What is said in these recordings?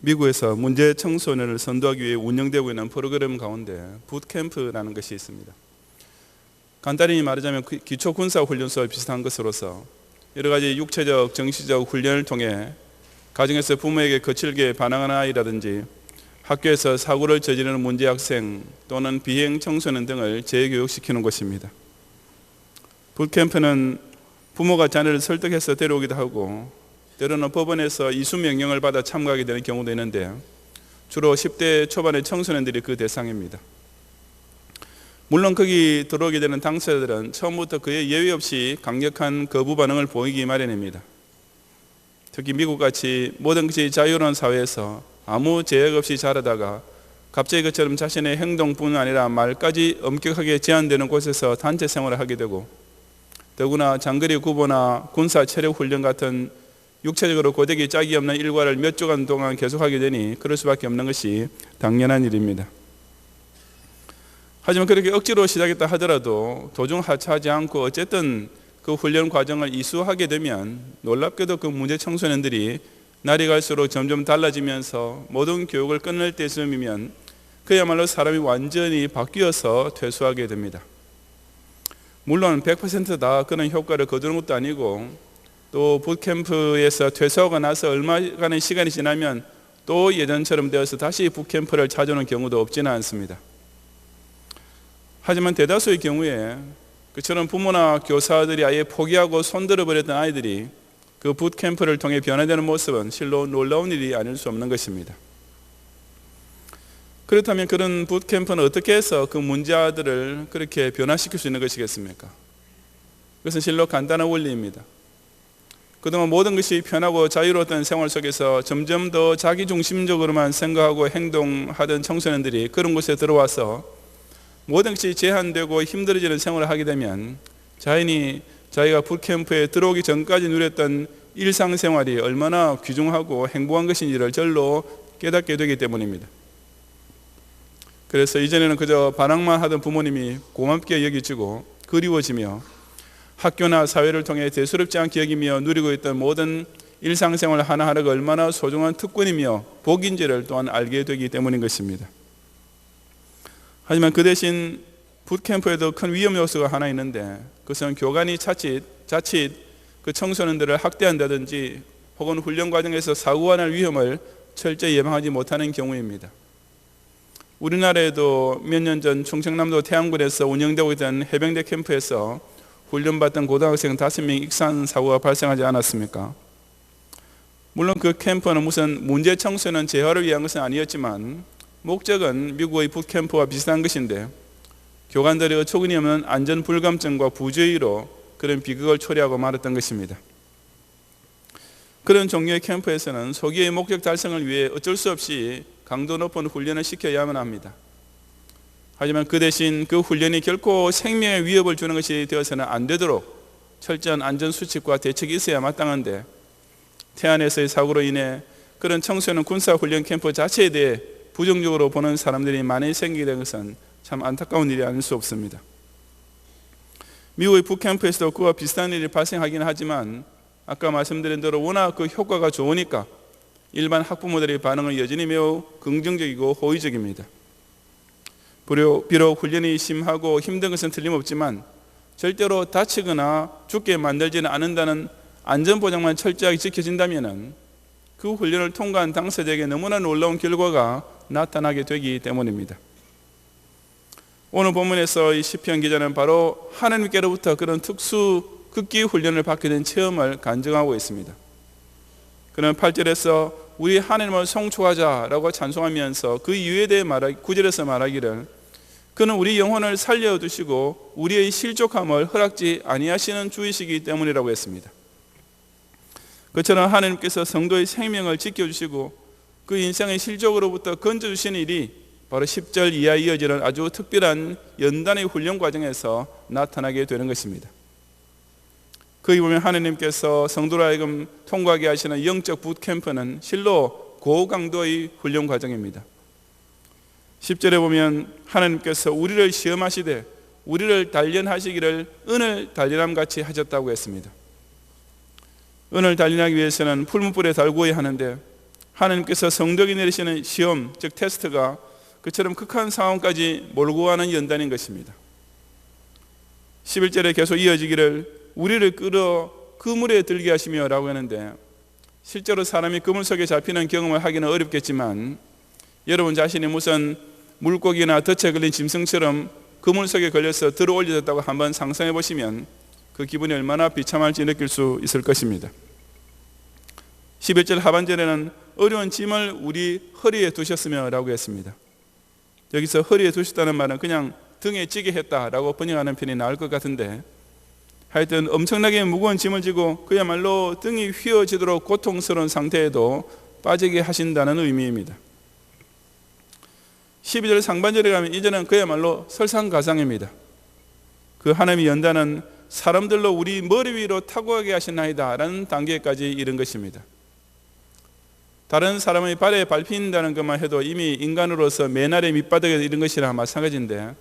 미국에서 문제 청소년을 선도하기 위해 운영되고 있는 프로그램 가운데 붓캠프라는 것이 있습니다. 간단히 말하자면 기초 군사 훈련소와 비슷한 것으로서 여러 가지 육체적, 정신적 훈련을 통해 가정에서 부모에게 거칠게 반항하는 아이라든지 학교에서 사고를 저지르는 문제 학생 또는 비행 청소년 등을 재교육시키는 곳입니다. 붓캠프는 부모가 자녀를 설득해서 데려오기도 하고 때로는 법원에서 이수 명령을 받아 참가하게 되는 경우도 있는데 주로 10대 초반의 청소년들이 그 대상입니다. 물론 거기 들어오게 되는 당사자들은 처음부터 그의 예외 없이 강력한 거부 반응을 보이기 마련입니다. 특히 미국같이 모든 것이 자유로운 사회에서 아무 제약 없이 자라다가 갑자기 그처럼 자신의 행동뿐 아니라 말까지 엄격하게 제한되는 곳에서 단체 생활을 하게 되고 더구나 장거리 구보나 군사 체력 훈련 같은 육체적으로 고되기 짝이 없는 일과를 몇 주간 동안 계속하게 되니 그럴 수밖에 없는 것이 당연한 일입니다. 하지만 그렇게 억지로 시작했다 하더라도 도중 하차하지 않고 어쨌든 그 훈련 과정을 이수하게 되면 놀랍게도 그 문제 청소년들이 날이 갈수록 점점 달라지면서 모든 교육을 끝낼 때쯤이면 그야말로 사람이 완전히 바뀌어서 퇴소하게 됩니다. 물론 100% 다 그런 효과를 거두는 것도 아니고 또 붓캠프에서 퇴소하고 나서 얼마간의 시간이 지나면 또 예전처럼 되어서 다시 붓캠프를 찾아오는 경우도 없지는 않습니다. 하지만 대다수의 경우에 그처럼 부모나 교사들이 아예 포기하고 손들어 버렸던 아이들이 그 붓캠프를 통해 변화되는 모습은 실로 놀라운 일이 아닐 수 없는 것입니다. 그렇다면 그런 붓캠프는 어떻게 해서 그 문제 아들을 그렇게 변화시킬 수 있는 것이겠습니까? 그것은 실로 간단한 원리입니다. 그동안 모든 것이 편하고 자유로웠던 생활 속에서 점점 더 자기중심적으로만 생각하고 행동하던 청소년들이 그런 곳에 들어와서 모든 것이 제한되고 힘들어지는 생활을 하게 되면 자연히 자기가 붓캠프에 들어오기 전까지 누렸던 일상생활이 얼마나 귀중하고 행복한 것인지를 절로 깨닫게 되기 때문입니다. 그래서 이전에는 그저 반항만 하던 부모님이 고맙게 여기지고 그리워지며 학교나 사회를 통해 대수롭지 않게 여기며 누리고 있던 모든 일상생활 하나하나가 얼마나 소중한 특권이며 복인지를 또한 알게 되기 때문인 것입니다. 하지만 그 대신 붓캠프에도 큰 위험 요소가 하나 있는데 그것은 교관이 자칫 그 청소년들을 학대한다든지 혹은 훈련 과정에서 사고가 날 위험을 철저히 예방하지 못하는 경우입니다. 우리나라에도 몇 년 전 충청남도 태안군에서 운영되고 있던 해병대 캠프에서 훈련받던 고등학생 5명 익산 사고가 발생하지 않았습니까? 물론 그 캠프는 무슨 문제 청소년 재활을 위한 것은 아니었지만 목적은 미국의 붓캠프와 비슷한 것인데 교관들의 어처구니 없는 안전 불감증과 부주의로 그런 비극을 초래하고 말았던 것입니다. 그런 종류의 캠프에서는 소기의 목적 달성을 위해 어쩔 수 없이 강도 높은 훈련을 시켜야만 합니다. 하지만 그 대신 그 훈련이 결코 생명에 위협을 주는 것이 되어서는 안 되도록 철저한 안전수칙과 대책이 있어야 마땅한데 태안에서의 사고로 인해 그런 청소년 군사훈련 캠프 자체에 대해 부정적으로 보는 사람들이 많이 생기게 된 것은 참 안타까운 일이 아닐 수 없습니다. 미국의 붓캠프에서도 그와 비슷한 일이 발생하기는 하지만 아까 말씀드린 대로 워낙 그 효과가 좋으니까 일반 학부모들의 반응은 여전히 매우 긍정적이고 호의적입니다. 비록 훈련이 심하고 힘든 것은 틀림없지만 절대로 다치거나 죽게 만들지는 않는다는 안전보장만 철저하게 지켜진다면 그 훈련을 통과한 당사자에게 너무나 놀라운 결과가 나타나게 되기 때문입니다. 오늘 본문에서 이 시편 기자는 바로 하나님께로부터 그런 특수 극기 훈련을 받게 된 체험을 간증하고 있습니다. 그는 8절에서 우리 하나님을 송축하자라고 찬송하면서 그 이유에 대해 9절에서 말하기를 그는 우리 영혼을 살려두시고 우리의 실족함을 허락지 아니하시는 주이시기 때문이라고 했습니다. 그처럼 하나님께서 성도의 생명을 지켜주시고 그 인생의 실족으로부터 건져주시는 일이 바로 10절 이하에 이어지는 아주 특별한 연단의 훈련 과정에서 나타나게 되는 것입니다. 거기 보면 하나님께서 성도로 하여금 통과하게 하시는 영적 붓캠프는 실로 고강도의 훈련 과정입니다. 10절에 보면 하나님께서 우리를 시험하시되 우리를 단련하시기를 은을 단련함 같이 하셨다고 했습니다. 은을 단련하기 위해서는 풀무불에 달구어야 하는데 하나님께서 성도에게 내리시는 시험, 즉 테스트가 그처럼 극한 상황까지 몰고 가는 연단인 것입니다. 11절에 계속 이어지기를 우리를 끌어 그물에 들게 하시며 라고 하는데, 실제로 사람이 그물 속에 잡히는 경험을 하기는 어렵겠지만 여러분 자신이 무슨 물고기나 덫에 걸린 짐승처럼 그물 속에 걸려서 들어 올려졌다고 한번 상상해 보시면 그 기분이 얼마나 비참할지 느낄 수 있을 것입니다. 11절 하반절에는 어려운 짐을 우리 허리에 두셨으며 라고 했습니다. 여기서 허리에 두셨다는 말은 그냥 등에 찌게 했다라고 번역하는 편이 나을 것 같은데, 하여튼 엄청나게 무거운 짐을 지고 그야말로 등이 휘어지도록 고통스러운 상태에도 빠지게 하신다는 의미입니다. 12절 상반절에 가면 이제는 그야말로 설상가상입니다. 그 하나님의 연단은 사람들로 우리 머리 위로 타고 가게 하시나이다 라는 단계까지 이른 것입니다. 다른 사람의 발에 밟힌다는 것만 해도 이미 인간으로서 맨날의 밑바닥에 이른 것이랑 마찬가지인데,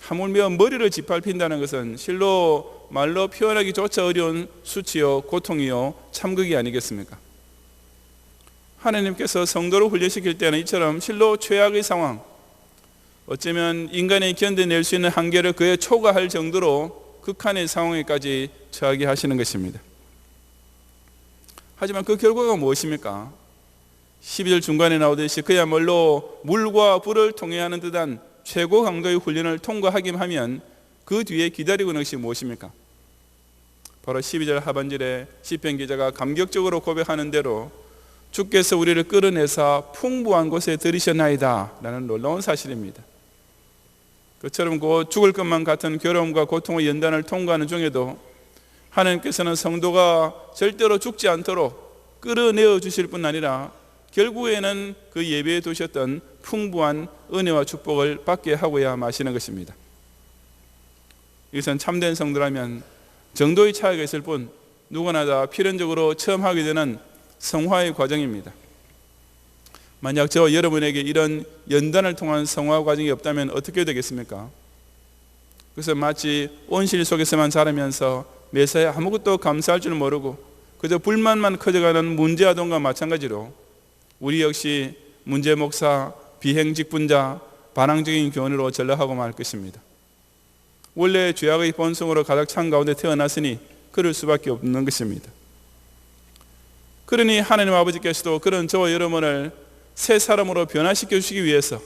하물며 머리를 짓밟힌다는 것은 실로 말로 표현하기조차 어려운 수치요 고통이요 참극이 아니겠습니까? 하나님께서 성도를 훈련시킬 때는 이처럼 실로 최악의 상황, 어쩌면 인간이 견뎌낼 수 있는 한계를 그에 초과할 정도로 극한의 상황에까지 처하게 하시는 것입니다. 하지만 그 결과가 무엇입니까? 12절 중간에 나오듯이 그야말로 물과 불을 통해 하는 듯한 최고 강도의 훈련을 통과하기만 하면 그 뒤에 기다리고 있는 것이 무엇입니까? 바로 12절 하반절에 시편 기자가 감격적으로 고백하는 대로 주께서 우리를 끌어내사 풍부한 곳에 들이셨나이다 라는 놀라운 사실입니다. 그처럼 곧 죽을 것만 같은 괴로움과 고통의 연단을 통과하는 중에도 하나님께서는 성도가 절대로 죽지 않도록 끌어내어 주실 뿐 아니라 결국에는 그 예배에 두셨던 풍부한 은혜와 축복을 받게 하고야 마시는 것입니다. 이것은 참된 성도라면 정도의 차이가 있을 뿐 누구나 다 필연적으로 처음 하게 되는 성화의 과정입니다. 만약 저와 여러분에게 이런 연단을 통한 성화 과정이 없다면 어떻게 되겠습니까? 그래서 마치 온실 속에서만 자라면서 매사에 아무것도 감사할 줄 모르고 그저 불만만 커져가는 문제아동과 마찬가지로 우리 역시 문제 목사, 비행직분자, 반항적인 교훈으로 전락하고 말 것입니다. 원래 죄악의 본성으로 가득 찬 가운데 태어났으니 그럴 수밖에 없는 것입니다. 그러니 하나님 아버지께서도 그런 저와 여러분을 새 사람으로 변화시켜 주시기 위해서,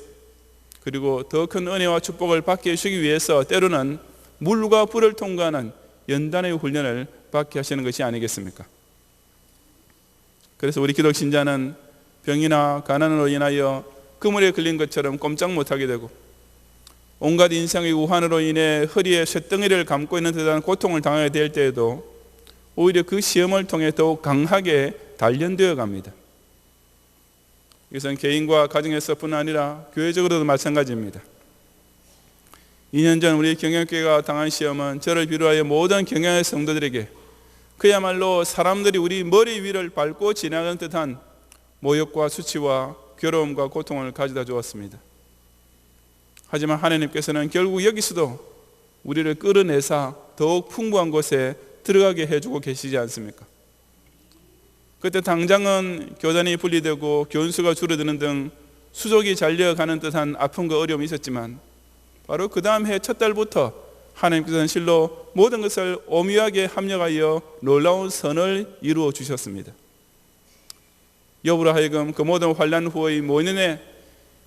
그리고 더 큰 은혜와 축복을 받게 해주시기 위해서 때로는 물과 불을 통과하는 연단의 훈련을 받게 하시는 것이 아니겠습니까? 그래서 우리 기독 신자는 병이나 가난으로 인하여 그물에 걸린 것처럼 꼼짝 못하게 되고, 온갖 인생의 우환으로 인해 허리에 쇳덩이를 감고 있는 듯한 고통을 당하게 될 때에도 오히려 그 시험을 통해 더욱 강하게 단련되어 갑니다. 이것은 개인과 가정에서뿐 아니라 교회적으로도 마찬가지입니다. 2년 전 우리 경영교회가 당한 시험은 저를 비롯하여 모든 경영의 성도들에게 그야말로 사람들이 우리 머리 위를 밟고 지나가는 듯한 모욕과 수치와 괴로움과 고통을 가져다 주었습니다. 하지만 하나님께서는 결국 여기서도 우리를 끌어내사 더욱 풍부한 곳에 들어가게 해주고 계시지 않습니까? 그때 당장은 교단이 분리되고 교인수가 줄어드는 등 수족이 잘려가는 듯한 아픔과 어려움이 있었지만, 바로 그 다음 해 첫 달부터 하나님께서는 실로 모든 것을 오묘하게 합력하여 놀라운 선을 이루어 주셨습니다. 여부로 하여금 그 모든 환난 후의 모년에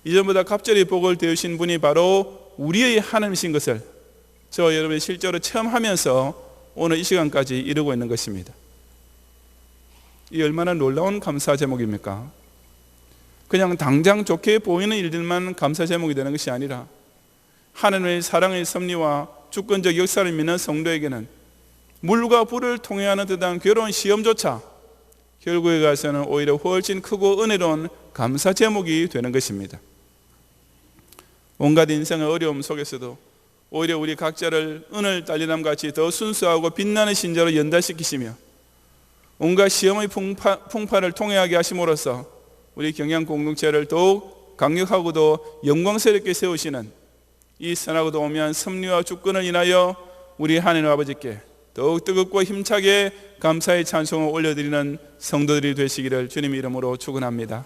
이전보다 갑절히 복을 되으신 분이 바로 우리의 하나님이신 것을 저와 여러분이 실제로 체험하면서 오늘 이 시간까지 이루고 있는 것입니다. 이 얼마나 놀라운 감사 제목입니까? 그냥 당장 좋게 보이는 일들만 감사 제목이 되는 것이 아니라 하나님의 사랑의 섭리와 주권적 역사를 믿는 성도에게는 물과 불을 통해 하는 듯한 괴로운 시험조차 결국에 가서는 오히려 훨씬 크고 은혜로운 감사 제목이 되는 것입니다. 온갖 인생의 어려움 속에서도 오히려 우리 각자를 은을 달리남같이 더 순수하고 빛나는 신자로 연달시키시며 온갖 시험의 풍파를 통해하게 하심으로써 우리 경영 공동체를 더욱 강력하고도 영광스럽게 세우시는 이 선하고도 오묘한 섭리와 주권을 인하여 우리 하나님 아버지께 더욱 뜨겁고 힘차게 감사의 찬송을 올려드리는 성도들이 되시기를 주님 이름으로 축원합니다.